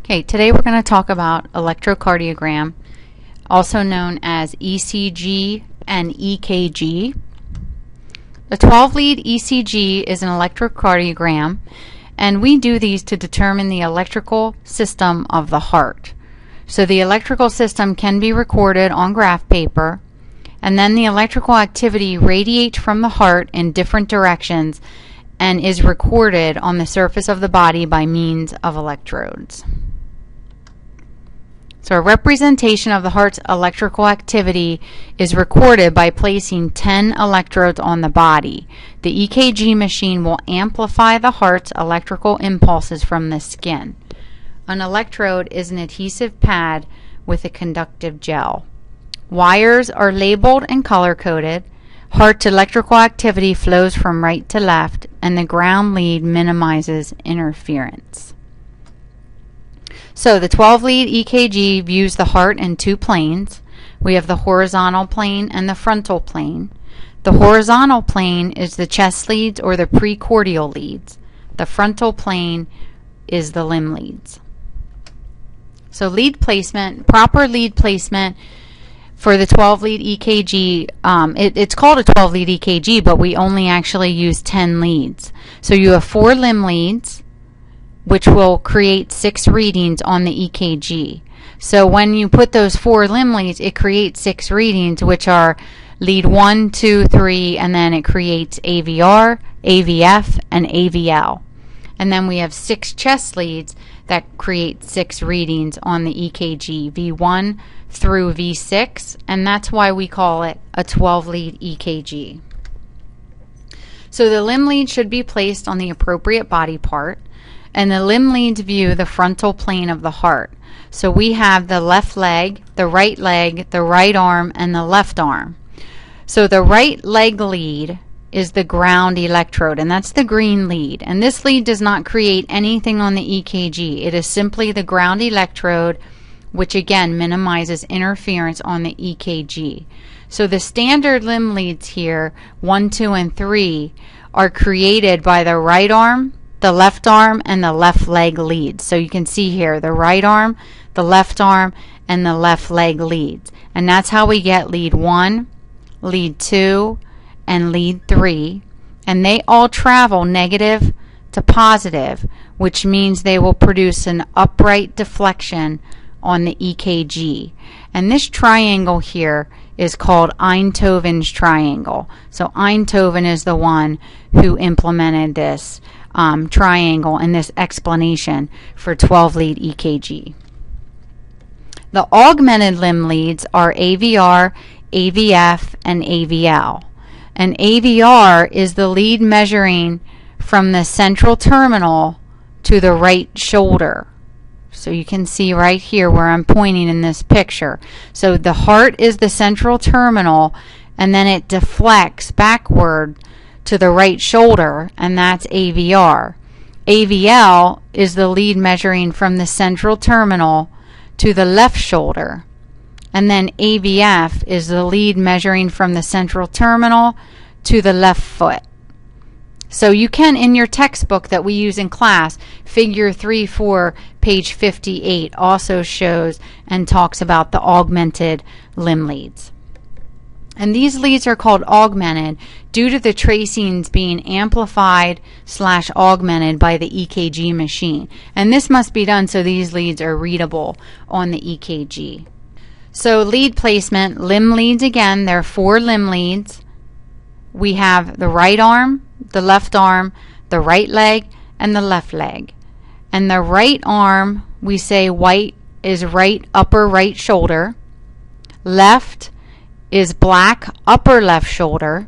Okay, today we're going to talk about electrocardiogram, also known as ECG and EKG. The 12-lead ECG is an electrocardiogram, and we do these to determine the electrical system of the heart. So the electrical system can be recorded on graph paper, and then the electrical activity radiates from the heart in different directions and is recorded on the surface of the body by means of electrodes. So a representation of the heart's electrical activity is recorded by placing 10 electrodes on the body. The EKG machine will amplify the heart's electrical impulses from the skin. An electrode is an adhesive pad with a conductive gel. Wires are labeled and color-coded. Heart's electrical activity flows from right to left, and the ground lead minimizes interference. So the 12-lead EKG views the heart in two planes. We have the horizontal plane and the frontal plane. The horizontal plane is the chest leads or the precordial leads. The frontal plane is the limb leads. So lead placement, proper lead placement for the 12-lead EKG, it's called a 12-lead EKG, but we only actually use 10 leads. So you have 4 limb leads, which will create 6 readings on the EKG. So when you put those 4 limb leads, it creates 6 readings, which are lead 1, 2, 3, and then it creates AVR, AVF, and AVL. And then we have 6 chest leads that create 6 readings on the EKG, V1 through V6, and that's why we call it a 12-lead EKG. So the limb lead should be placed on the appropriate body part, and the limb leads view the frontal plane of the heart. So we have the left leg, the right arm, and the left arm. So the right leg lead is the ground electrode, and that's the green lead. And this lead does not create anything on the EKG. It is simply the ground electrode, which again minimizes interference on the EKG. So the standard limb leads here, 1, 2, and 3, are created by the right arm, the left arm, and the left leg leads. So you can see here the right arm, the left arm, and the left leg leads. And that's how we get lead 1, lead 2, and lead 3. And they all travel negative to positive, which means they will produce an upright deflection on the EKG. And this triangle here is called Einthoven's triangle. So Einthoven is the one who implemented this triangle and this explanation for 12-lead EKG. The augmented limb leads are AVR, AVF, and AVL. And AVR is the lead measuring from the central terminal to the right shoulder. So you can see right here where I'm pointing in this picture. So the heart is the central terminal, and then it deflects backward to the right shoulder, and that's AVR. AVL is the lead measuring from the central terminal to the left shoulder. And then AVF is the lead measuring from the central terminal to the left foot. So you can, in your textbook that we use in class, figure 3-4, page 58, also shows and talks about the augmented limb leads. And these leads are called augmented due to the tracings being amplified / augmented by the EKG machine. And this must be done so these leads are readable on the EKG. So lead placement, limb leads again, there are 4 limb leads. We have the right arm, the left arm, the right leg, and the left leg. And the right arm, we say white is right upper right shoulder. Left is black upper left shoulder.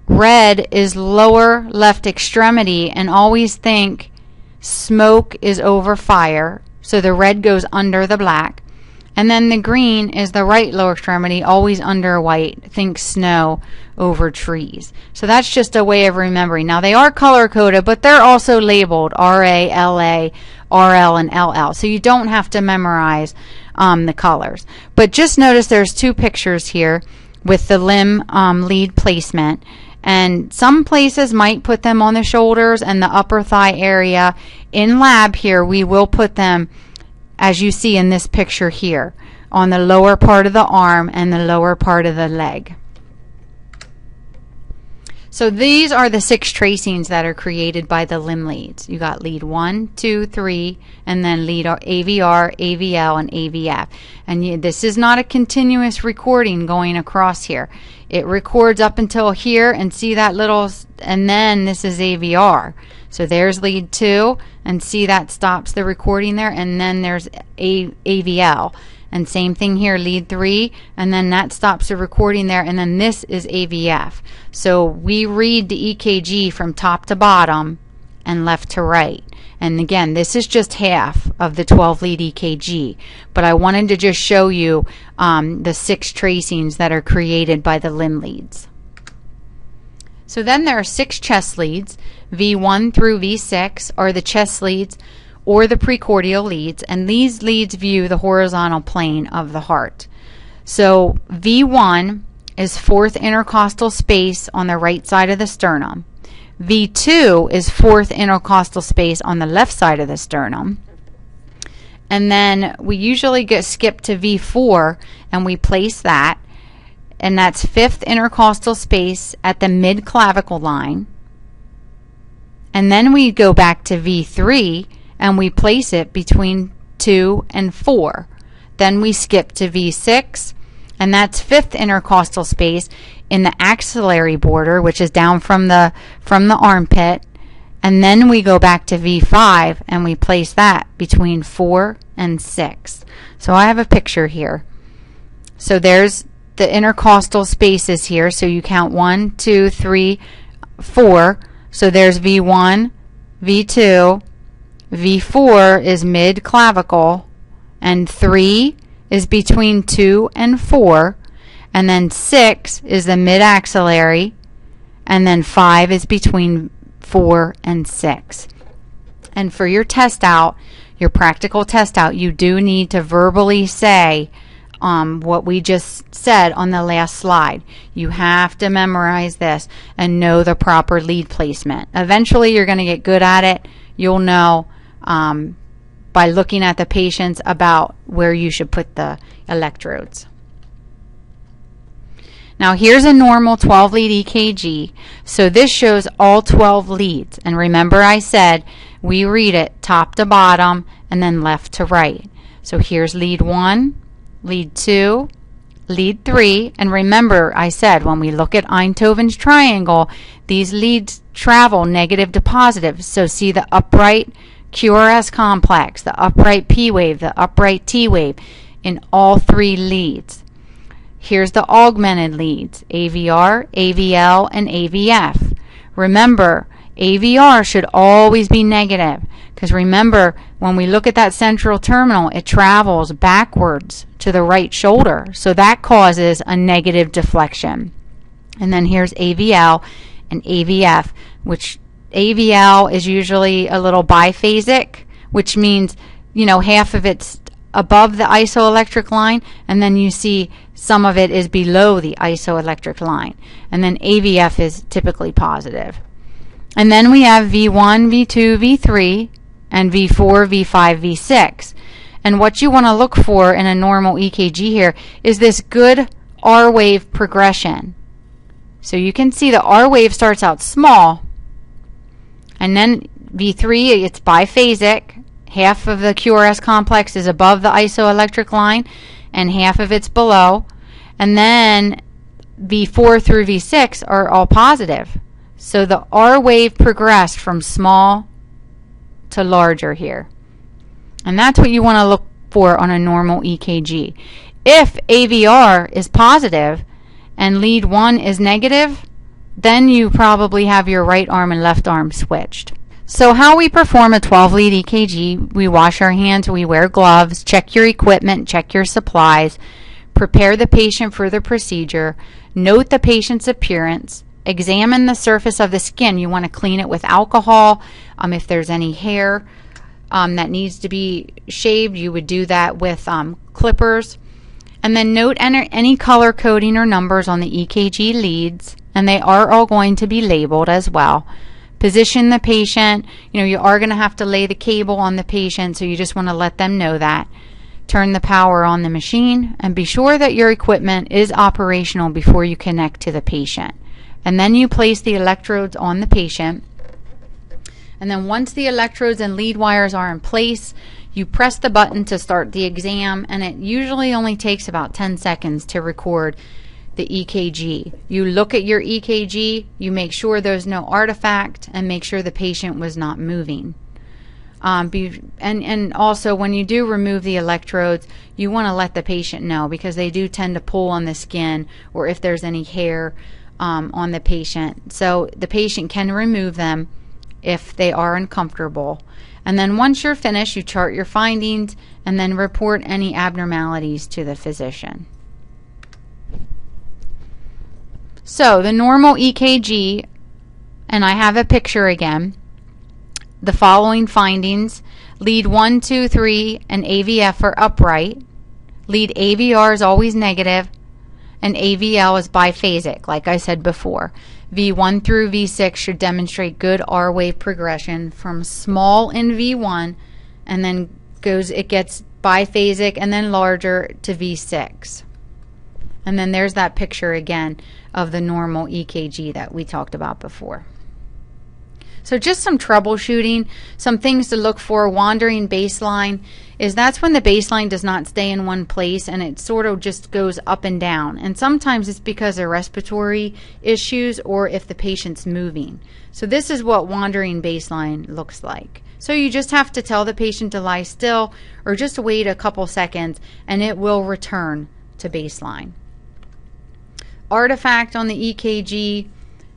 Red is lower left extremity, and always think smoke is over fire. So the red goes under the black. And then the green is the right lower extremity, always under white. Think snow over trees. So that's just a way of remembering. Now they are color-coded, but they're also labeled RA, LA, RL, and LL. So you don't have to memorize the colors. But just notice there's 2 pictures here with the limb lead placement. And some places might put them on the shoulders and the upper thigh area. In lab here, we will put them, as you see in this picture here, on the lower part of the arm and the lower part of the leg. So these are the 6 tracings that are created by the limb leads. You got lead 1, 2, 3, and then lead AVR, AVL, and AVF. And this is not a continuous recording going across here. It records up until here, and see that little, and then this is AVR. So there's lead 2, and see that stops the recording there, and then there's AVL. And same thing here, lead 3, and then that stops the recording there, and then this is AVF. So we read the EKG from top to bottom and left to right. And again, this is just half of the 12-lead EKG, but I wanted to just show you the 6 tracings that are created by the limb leads. So then there are 6 chest leads. V1 through V6 are the chest leads or the precordial leads, and these leads view the horizontal plane of the heart. So V1 is 4th intercostal space on the right side of the sternum. V2 is 4th intercostal space on the left side of the sternum. And then we usually skip to V4 and we place that, and that's 5th intercostal space at the mid-clavicle line. And then we go back to V3 and we place it between 2 and 4. Then we skip to V6, and that's 5th intercostal space in the axillary border, which is down from the armpit. And then we go back to V5 and we place that between 4 and 6. So I have a picture here. So there's the intercostal spaces here. So you count 1, 2, 3, 4. So there's V1, V2, V4 is mid-clavicle, and 3 is between 2 and 4, and then 6 is the mid-axillary, and then 5 is between 4 and 6. And for your test out, your practical test out, you do need to verbally say what we just said on the last slide. You have to memorize this and know the proper lead placement. Eventually you're going to get good at it. You'll know by looking at the patients about where you should put the electrodes. Now here's a normal 12-lead EKG. So this shows all 12 leads. And remember I said we read it top to bottom and then left to right. So here's lead 1, lead 2, lead 3. And remember I said when we look at Einthoven's triangle, these leads travel negative to positive. So see the upright QRS complex, the upright P wave, the upright T wave in all 3 leads. Here's the augmented leads, AVR, AVL, and AVF. Remember, AVR should always be negative, because remember, when we look at that central terminal, it travels backwards to the right shoulder, so that causes a negative deflection. And then here's AVL and AVF, which AVL is usually a little biphasic, which means, half of it's above the isoelectric line, and then you see some of it is below the isoelectric line. And then AVF is typically positive. And then we have V1, V2, V3, and V4, V5, V6. And what you want to look for in a normal EKG here is this good R wave progression. So you can see the R wave starts out small, and then V3, it's biphasic. Half of the QRS complex is above the isoelectric line, and half of it's below. And then V4 through V6 are all positive. So the R wave progressed from small to larger here. And that's what you want to look for on a normal EKG. If AVR is positive and lead 1 is negative, then you probably have your right arm and left arm switched. So how we perform a 12-lead EKG, we wash our hands, we wear gloves, check your equipment, check your supplies, prepare the patient for the procedure, note the patient's appearance, examine the surface of the skin. You want to clean it with alcohol. If there's any hair that needs to be shaved, you would do that with clippers. And then note any color coding or numbers on the EKG leads, and they are all going to be labeled as well. Position the patient. You are going to have to lay the cable on the patient, so you just want to let them know that. Turn the power on the machine, and be sure that your equipment is operational before you connect to the patient. And then you place the electrodes on the patient. And then once the electrodes and lead wires are in place, you press the button to start the exam, and it usually only takes about 10 seconds to record the EKG. You look at your EKG, you make sure there's no artifact, and make sure the patient was not moving. And also, when you do remove the electrodes, you want to let the patient know, because they do tend to pull on the skin, or if there's any hair on the patient. So the patient can remove them if they are uncomfortable. And then once you're finished, you chart your findings and then report any abnormalities to the physician. So the normal EKG, and I have a picture again, the following findings: lead 1, 2, 3 and AVF are upright, lead AVR is always negative, and AVL is biphasic, like I said before. V1 through V6 should demonstrate good R wave progression from small in V1, and then it gets biphasic and then larger to V6. And then there's that picture again of the normal EKG that we talked about before. So just some troubleshooting, some things to look for. Wandering baseline is that's when the baseline does not stay in one place, and it sort of just goes up and down. And sometimes it's because of respiratory issues or if the patient's moving. So this is what wandering baseline looks like. So you just have to tell the patient to lie still or just wait a couple seconds, and it will return to baseline. Artifact on the EKG.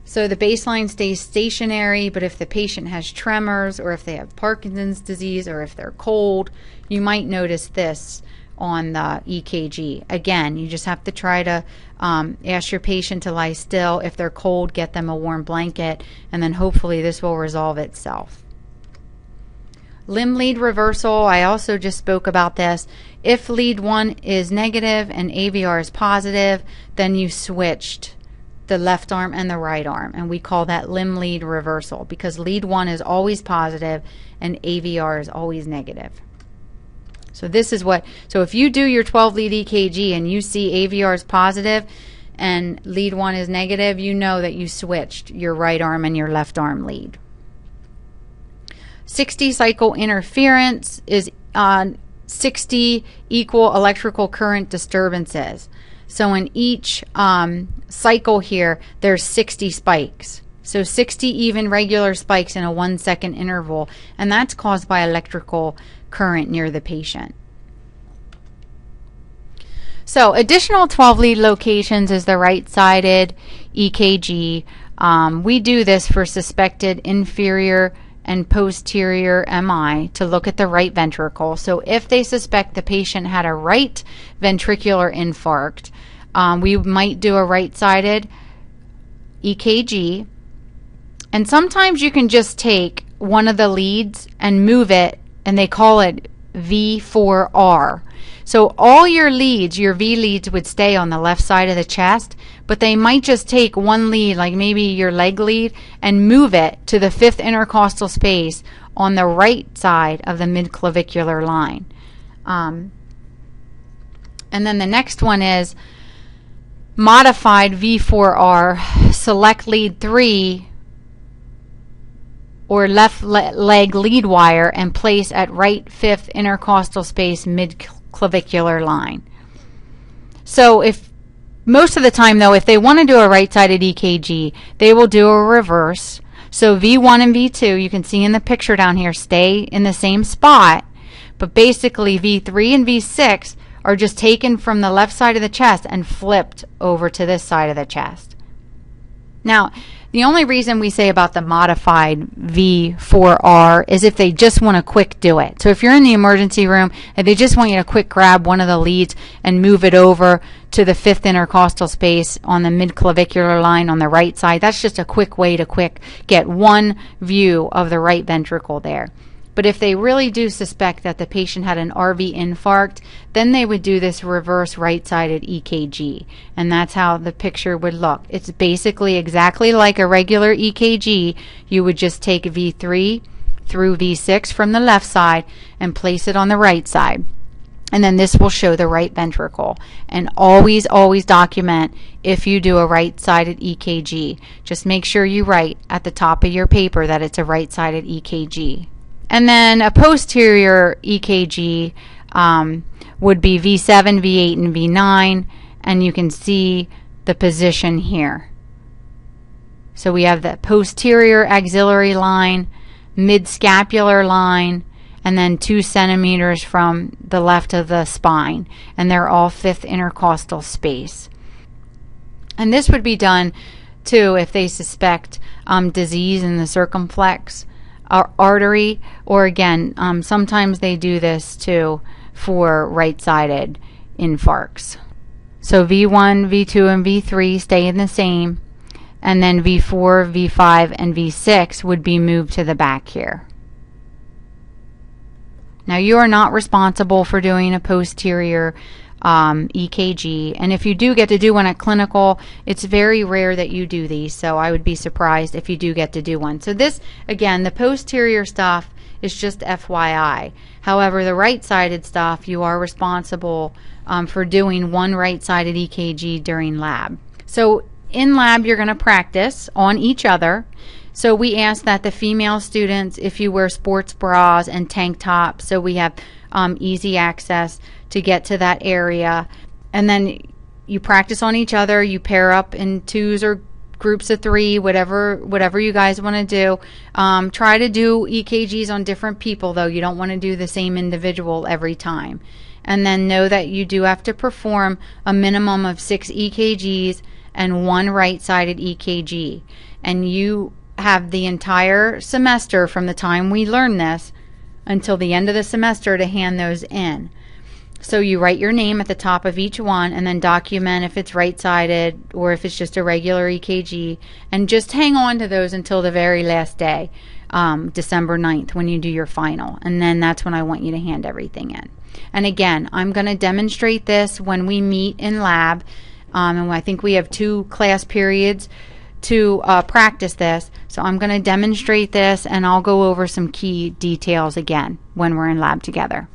So the baseline stays stationary, but if the patient has tremors, or if they have Parkinson's disease, or if they're cold, you might notice this on the EKG. Again, you just have to try to ask your patient to lie still. If they're cold, get them a warm blanket, and then hopefully this will resolve itself. Limb lead reversal, I also just spoke about this. If lead 1 is negative and AVR is positive, then you switched the left arm and the right arm, and we call that limb lead reversal, because lead 1 is always positive and AVR is always negative. So this is so if you do your 12 lead EKG and you see AVR is positive and lead 1 is negative, you know that you switched your right arm and your left arm lead. 60 cycle interference is 60 equal electrical current disturbances. So in each cycle here, there's 60 spikes. So 60 even regular spikes in a 1 second interval, and that's caused by electrical current near the patient. So additional 12 lead locations is the right-sided EKG. We do this for suspected inferior and posterior MI to look at the right ventricle. So if they suspect the patient had a right ventricular infarct, we might do a right-sided EKG. And sometimes you can just take one of the leads and move it, and they call it V4R. So all your leads, your V leads, would stay on the left side of the chest, but they might just take one lead, like maybe your leg lead, and move it to the 5th intercostal space on the right side of the midclavicular line. And then the next one is modified V4R, select lead 3 or left leg lead wire and place at right 5th intercostal space midclavicular line. So if most of the time though, if they want to do a right-sided EKG, they will do a reverse. So V1 and V2, you can see in the picture down here, stay in the same spot, but basically V3 and V6 are just taken from the left side of the chest and flipped over to this side of the chest. Now, the only reason we say about the modified V4R is if they just want to quick do it. So if you're in the emergency room and they just want you to quick grab one of the leads and move it over to the 5th intercostal space on the midclavicular line on the right side, that's just a quick way to quick get one view of the right ventricle there. But if they really do suspect that the patient had an RV infarct, then they would do this reverse right-sided EKG. And that's how the picture would look. It's basically exactly like a regular EKG. You would just take V3 through V6 from the left side and place it on the right side. And then this will show the right ventricle. And always, always document if you do a right-sided EKG. Just make sure you write at the top of your paper that it's a right-sided EKG. And then a posterior EKG would be V7, V8, and V9. And you can see the position here. So we have the posterior axillary line, mid-scapular line, and then 2 centimeters from the left of the spine. And they're all 5th intercostal space. And this would be done, too, if they suspect disease in the circumflex artery. Or again, sometimes they do this, too, for right-sided infarcts. So V1, V2, and V3 stay in the same. And then V4, V5, and V6 would be moved to the back here. Now, you are not responsible for doing a posterior EKG, and if you do get to do one at clinical, it's very rare that you do these, so I would be surprised if you do get to do one. So this, again, the posterior stuff is just FYI. However, the right-sided stuff, you are responsible for doing one right-sided EKG during lab. So in lab, you're going to practice on each other. So we ask that the female students, if you wear sports bras and tank tops, so we have easy access to get to that area. And then you practice on each other. You pair up in 2s or groups of 3, whatever you guys want to do. Try to do EKGs on different people, though. You don't want to do the same individual every time. And then know that you do have to perform a minimum of 6 EKGs and 1 right-sided EKG. And you have the entire semester from the time we learn this until the end of the semester to hand those in. So you write your name at the top of each one and then document if it's right-sided or if it's just a regular EKG, and just hang on to those until the very last day, December 9th, when you do your final. And then that's when I want you to hand everything in. And again, I'm going to demonstrate this when we meet in lab, and I think we have 2 class periods to practice this. So I'm going to demonstrate this, and I'll go over some key details again when we're in lab together.